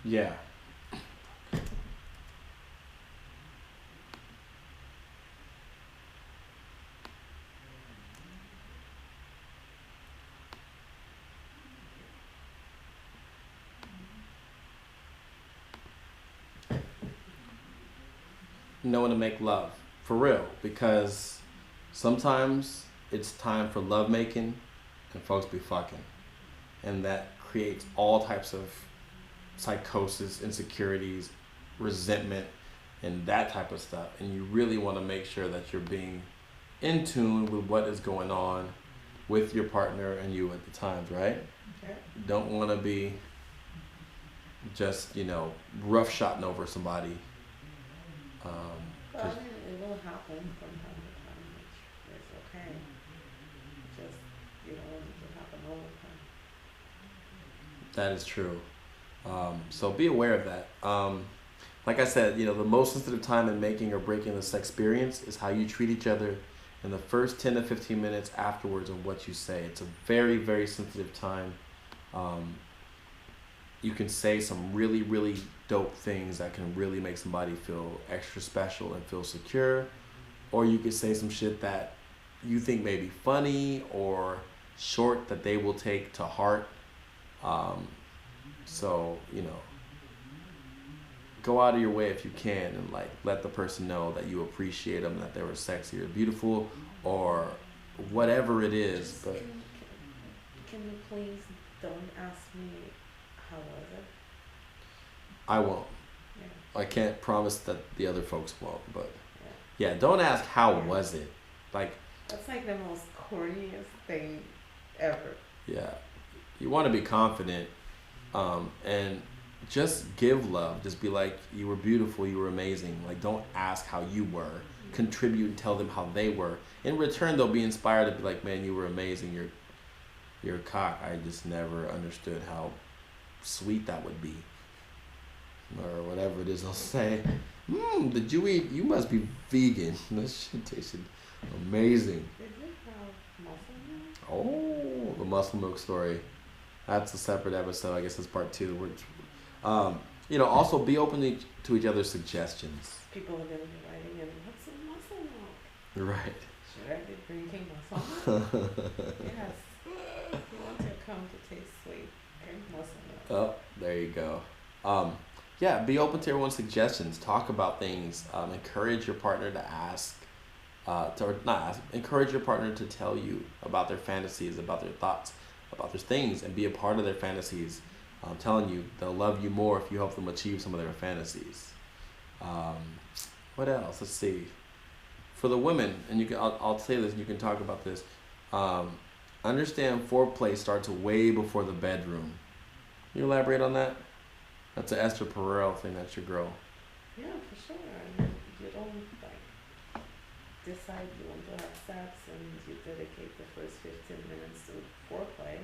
Yeah. Knowing to make love for real, because sometimes it's time for love making and folks be fucking, and that creates all types of psychosis, insecurities, resentment, and that type of stuff. And you really want to make sure that you're being in tune with what is going on with your partner and you at the times, right? Okay. Don't want to be just, rough shotting over somebody. Well, I 'Cause mean, it will happen from time to time, which is okay. Just you don't want it to happen all the time. that is true. So be aware of that. Like I said, the most sensitive time in making or breaking the sex experience is how you treat each other in the first 10 to 15 minutes afterwards and what you say. It's a very, very sensitive time. Um, you can say some really, really dope things that can really make somebody feel extra special and feel secure. Or you could say some shit that you think may be funny or short that they will take to heart. Um, so, go out of your way if you can and like let the person know that you appreciate them, that they were sexy or beautiful or whatever it is. Just But can you please don't ask me how was it? I won't. Yeah, I can't promise that the other folks won't. But yeah. yeah, don't ask how was it. Like, That's like the most corniest thing ever. yeah, you want to be confident, and just give love. Just be like, you were beautiful, you were amazing. Like, don't ask how you were. Contribute and tell them how they were. In return, they'll be inspired to be like, man, you were amazing. You're a cock. I just never understood how sweet that would be, or whatever it is they'll say. Did you eat? You must be vegan. This shit tasted amazing. Did you have muscle milk? Oh, the muscle milk story. That's a separate episode. I guess that's part two. Which, also be open to each other's suggestions. People are gonna be writing in, what's in muscle milk? Right. Should I be drinking muscle milk? Yes. If you want your cum to taste sweet, drink muscle milk. Oh, there you go. Yeah, be open to everyone's suggestions. Talk about things. Encourage your partner to ask, or not ask. Encourage your partner to tell you about their fantasies, about their thoughts, about their things, and be a part of their fantasies. I'm telling you, they'll love you more if you help them achieve some of their fantasies. What else? Let's see. For the women, and I'll say this, and you can talk about this. Understand foreplay starts way before the bedroom. Can you elaborate on that? That's an Esther Perel thing. That's your girl. Yeah, for sure. I mean, you don't decide you want to have sex and you dedicate the first 15 minutes to foreplay.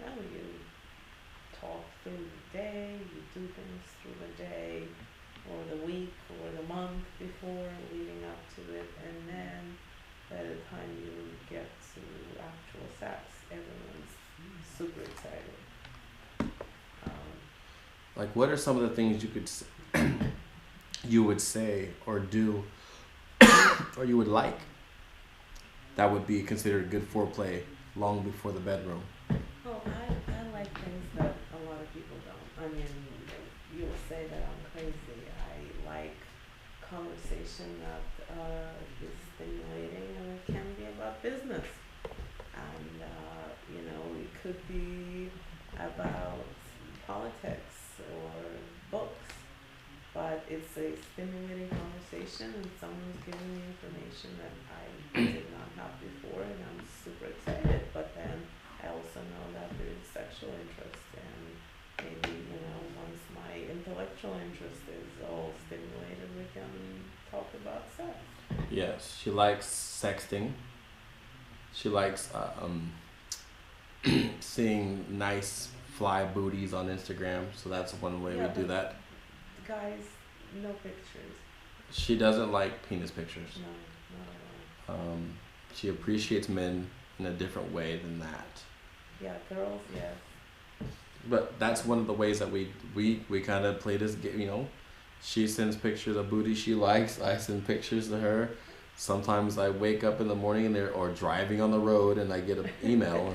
No, you talk through the day, you do things through the day or the week or the month before leading up to it, and then by the time you get to actual sex, everyone's super excited. Like, what are some of the things you would say or do, or you would like, that would be considered good foreplay long before the bedroom? Oh, I like things that a lot of people don't. I mean, you'll say that I'm crazy. I like conversation that is stimulating and it can be about business. And, it could be about politics or books. But it's a stimulating conversation and someone's giving me information that I did not have before and I'm super excited. But then I also know that there is sexual interest and maybe, once my intellectual interest is all stimulated, we can talk about sex. Yes, she likes sexting. She likes seeing nice fly booties on Instagram. So that's one way we do that. Guys, no pictures. She doesn't like penis pictures. No, not at all. She appreciates men in a different way than that. Yeah, girls, yes. But that's one of the ways that we kind of play this game. She sends pictures of booty she likes. I send pictures to her. Sometimes I wake up in the morning and or driving on the road and I get an email.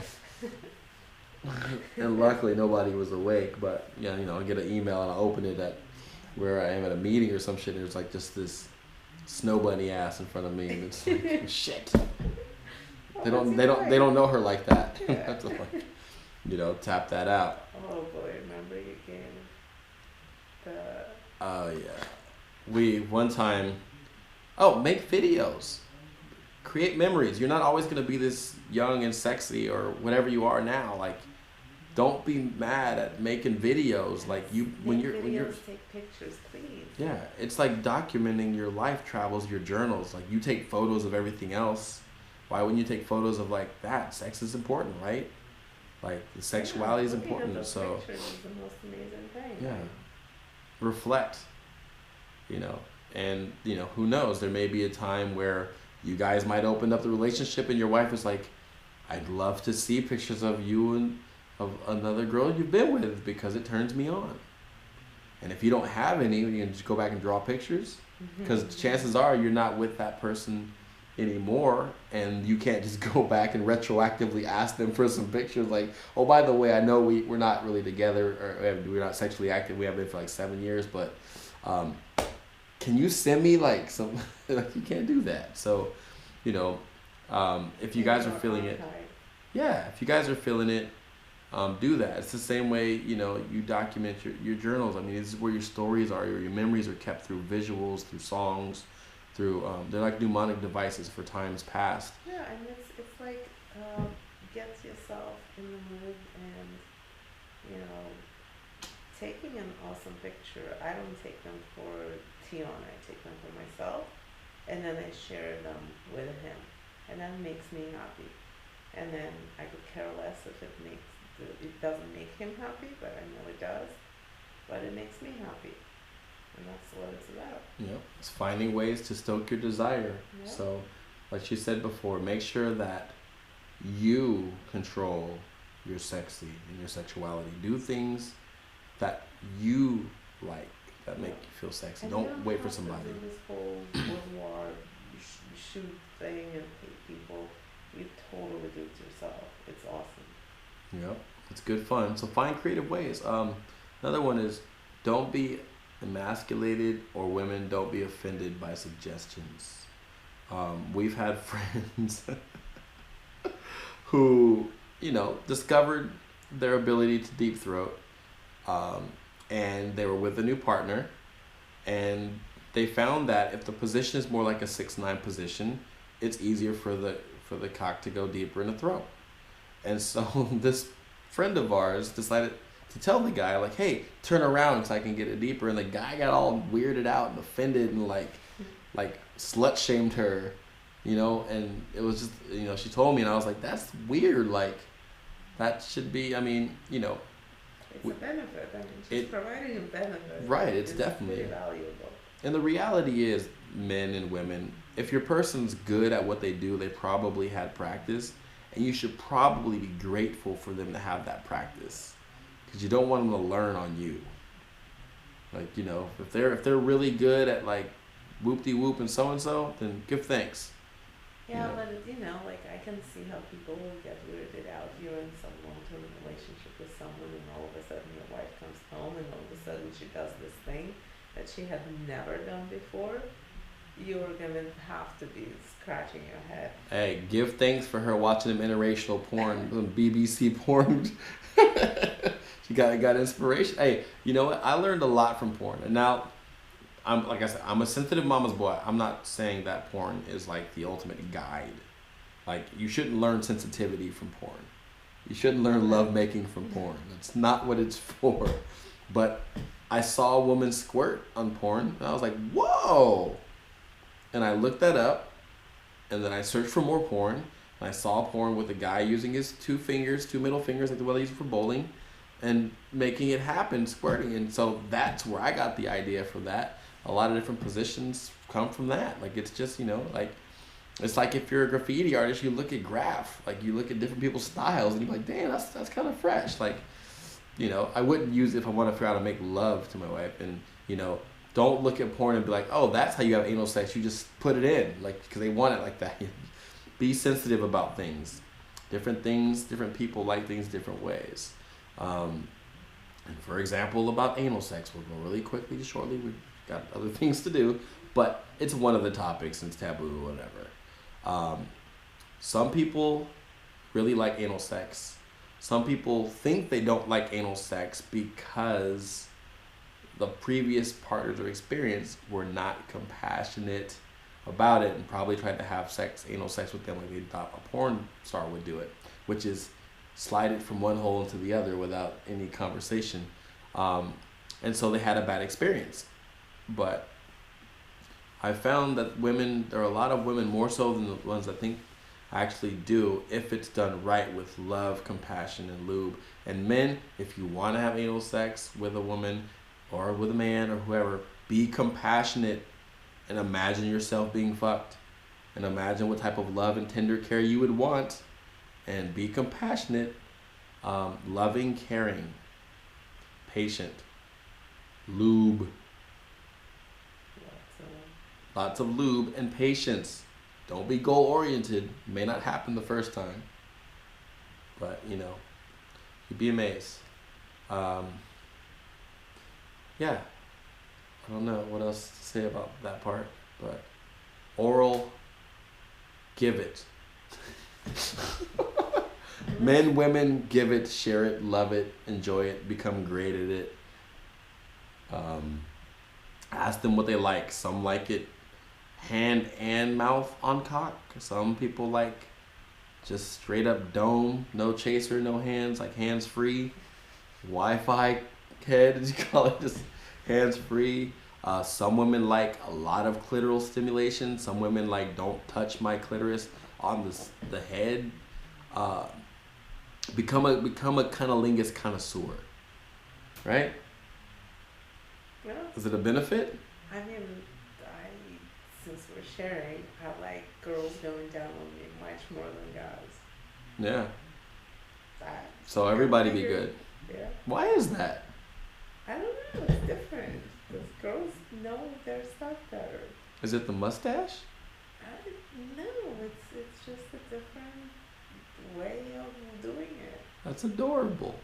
And luckily nobody was awake. But yeah, I get an email and I open it at where I am at a meeting or some shit. And there's like just this snow bunny ass in front of me, and it's like shit. They don't know her like that. Yeah. Have to tap that out. Oh boy, remember you gave the Oh yeah. We one time make videos. Create memories. You're not always gonna be this young and sexy or whatever you are now. Like, don't be mad at making videos. Like when you're take pictures, please. yeah, it's like documenting your life travels, your journals. Like you take photos of everything else. Why wouldn't you take photos of like that? Sex is important, right? Like the sexuality is important. Those So pictures is the most amazing thing. yeah, reflect. And who knows? There may be a time where you guys might open up the relationship, and your wife is like, "I'd love to see pictures of you and of another girl you've been with because it turns me on." And if you don't have any, you can just go back and draw pictures, because chances are you're not with that person anymore, and you can't just go back and retroactively ask them for some pictures like, "Oh, by the way, I know we're not really together, or we're not sexually active. We have been for like 7 years, but can you send me like some?" Like, you can't do that. So, if you guys are feeling it, yeah, if you guys are feeling it, do that. It's the same way, you document your journals. I mean, this is where your stories are, your memories are kept through visuals, through songs, through they're like mnemonic devices for times past. Yeah, and it's like get yourself in the mood, and taking an awesome picture. I don't take them for Tion. I take them for myself, and then I share them with him, and that makes me happy. And then I could care less if it doesn't make him happy, but I know it does. But it makes me happy, and that's what it's about. Yeah, it's finding ways to stoke your desire. Yeah. So, like you said before, make sure that you control your sexy and your sexuality. Do things that you like, that make you feel sexy. And Don't wait for have to somebody. do this whole boudoir shoot thing and hate people. You totally do it yourself. It's awesome. Yep, it's good fun. So find creative ways. Another one is, don't be emasculated, or women, don't be offended by suggestions. We've had friends who, discovered their ability to deep throat, and they were with a new partner, and they found that if the position is more like a 6-9 position, it's easier for the cock to go deeper in the throat. And so this friend of ours decided to tell the guy, like, "Hey, turn around so I can get it deeper." And the guy got all weirded out and offended and like slut shamed her, and it was just, she told me, and I was like, that's weird. Like, that should be, I mean, It's a benefit. I mean, she's providing a benefit. Right, it's definitely pretty valuable. And the reality is, men and women, if your person's good at what they do, they probably had practice, and you should probably be grateful for them to have that practice, because you don't want them to learn on you. Like, if they're really good at like whoop-de-whoop and so, then give thanks. Yeah, but like, I can see how people will get weirded out. You're in some long-term relationship with someone, and all of a sudden your wife comes home, and all of a sudden she does this thing that she had never done before. You're gonna have to be scratching your head. Hey, give thanks for her watching them interracial porn, some BBC porn. She got inspiration. Hey, you know what? I learned a lot from porn, and now, like I said, I'm a sensitive mama's boy. I'm not saying that porn is like the ultimate guide. Like, you shouldn't learn sensitivity from porn. You shouldn't learn lovemaking from porn. That's not what it's for. But I saw a woman squirt on porn, and I was like, whoa! And I looked that up, and then I searched for more porn, and I saw porn with a guy using his two middle fingers, like the way they use for bowling, and making it happen, squirting. And so that's where I got the idea for that. A lot of different positions come from that. Like, it's just, like, it's like if you're a graffiti artist, you look at graph, like you look at different people's styles, and you're like, damn, that's kind of fresh. Like, You know, I wouldn't use it if I want to figure out how to make love to my wife. And, you know, don't look at porn and be like, oh, that's how you have anal sex. You just put it in, like, because they want it like that. Be sensitive about things. Different things, different people like things different ways. And for example, about anal sex, we'll go really quickly, shortly. We've got other things to do, but it's one of the topics and it's taboo or whatever. Some people really like anal sex. Some people think they don't like anal sex because the previous partners or experience were not compassionate about it and probably tried to have anal sex with them like they thought a porn star would do it, which is slide it from one hole into the other without any conversation. And so they had a bad experience. But I found that there are a lot of women, more so than the ones that think actually do, if it's done right with love, compassion, and lube. And men, if you want to have anal sex with a woman or with a man or whoever, be compassionate and imagine yourself being fucked. And imagine what type of love and tender care you would want. And be compassionate, loving, caring, patient, lube. Lots of lube and patience. Don't be goal oriented. May not happen the first time, but you know, you'd be amazed. Yeah, I don't know what else to say about that part, but oral, give it. Men, women, give it, share it, love it, enjoy it, become great at it. Ask them what they like. Some like it hand and mouth on cock. Some people like just straight up dome, no chaser, no hands, like hands free. Wi-Fi head, as you call it, just hands free. Some women like a lot of clitoral stimulation. Some women like don't touch my clitoris on the head. Become a cunnilingus connoisseur, right? Yeah. Is it a benefit? I mean, since we're sharing, I like girls going down on me much more than guys. Yeah. That, So everybody be good. Yeah. Why is that? I don't know. It's different. Because girls know their stuff better. Is it the mustache? No, it's just a different way of doing it. That's adorable.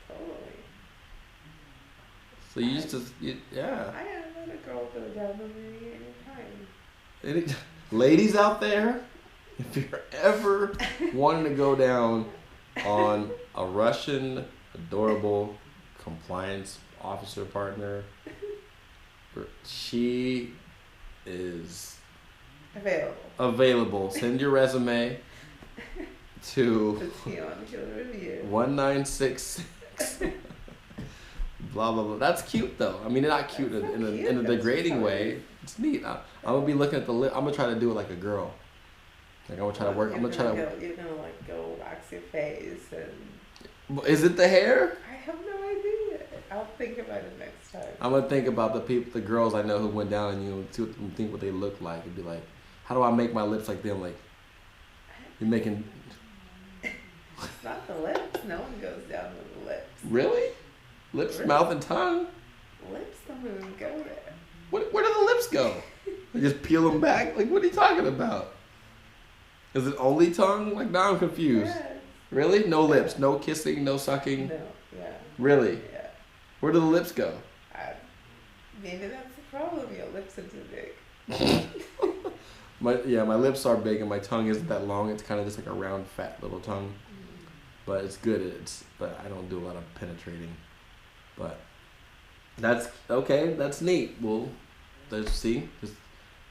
Totally. So you yeah. I have let a girl go down on me anytime. Ladies out there, if you're ever wanting to go down on a Russian adorable compliance officer partner, she is available. Send your resume to 1966. Blah blah blah. That's cute though. I mean, not cute in a degrading way. It's neat. I'm gonna be looking at the lip. I'm gonna try to do it like a girl. Like I'm gonna try to work. You're gonna like go wax your face and. Is it the hair? I have no idea. I'll think about it next time. I'm gonna think about the girls I know who went down on you and think what they look like and be like, how do I make my lips like them? Like, you're making. It's not the lips. No one goes down with the lips. Really? Lips, mouth, and tongue? Lips don't even go there. Where do the lips go? They just peel them back? Like, what are you talking about? Is it only tongue? Like, now I'm confused. Yes. Really? No lips, no kissing, no sucking? No, yeah. Really? Yeah. Where do the lips go? Maybe that's the problem. Your lips are too big. My lips are big and my tongue isn't that long. It's kind of just like a round, fat little tongue. Mm-hmm. But it's good. But I don't do a lot of penetrating. But that's okay. That's neat. Well, there's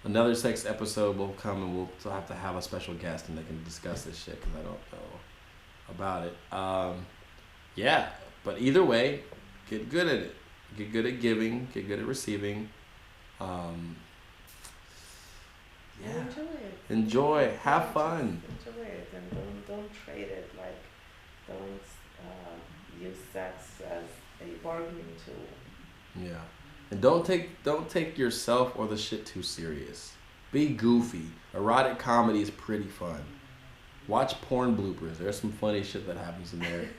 another sex episode will come and we'll have to have a special guest and they can discuss this shit because I don't know about it. Yeah, but either way, get good at it. Get good at giving. Get good at receiving. Yeah. Enjoy it. Enjoy. Have fun. Enjoy it and don't trade it. Like don't use sex as a bargaining tool. Yeah. And don't take yourself or the shit too serious. Be goofy. Erotic comedy is pretty fun. Watch porn bloopers. There's some funny shit that happens in there.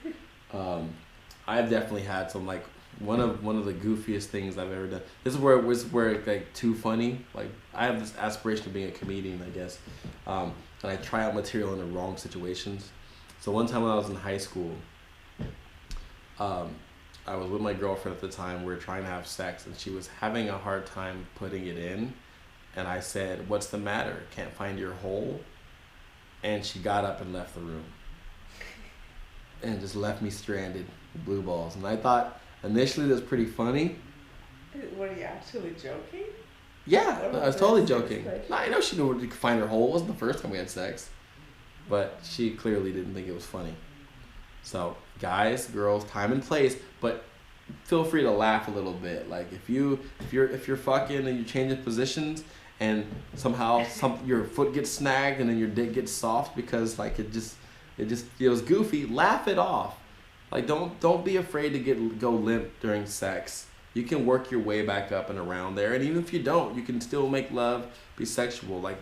I've definitely had some like one of the goofiest things I've ever done. This is where it's like too funny. Like I have this aspiration of being a comedian, I guess, and I try out material in the wrong situations. So one time when I was in high school, um, I was with my girlfriend at the time. We were trying to have sex, and she was having a hard time putting it in. And I said, "What's the matter? Can't find your hole?" And she got up and left the room, and just left me stranded, with blue balls. And I thought initially that was pretty funny. Were you actually joking? Yeah, Or I was was it totally a serious joking. question? No, I know she knew where to find her hole. It wasn't the first time we had sex, but she clearly didn't think it was funny. So, guys, girls, time and place, but feel free to laugh a little bit. Like if you're fucking and you're changing positions and somehow your foot gets snagged and then your dick gets soft because like it just feels goofy, laugh it off. Like don't be afraid to go limp during sex. You can work your way back up and around there, and even if you don't, you can still make love, be sexual. Like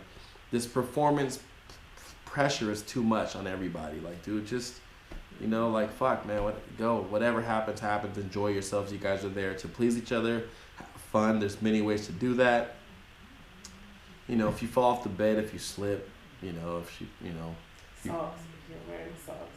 this performance pressure is too much on everybody. Like, dude, just like fuck, man. Whatever happens, happens. Enjoy yourselves. You guys are there to please each other, have fun. There's many ways to do that. If you fall off the bed, if you slip, if you, you Socks. If you're wearing socks.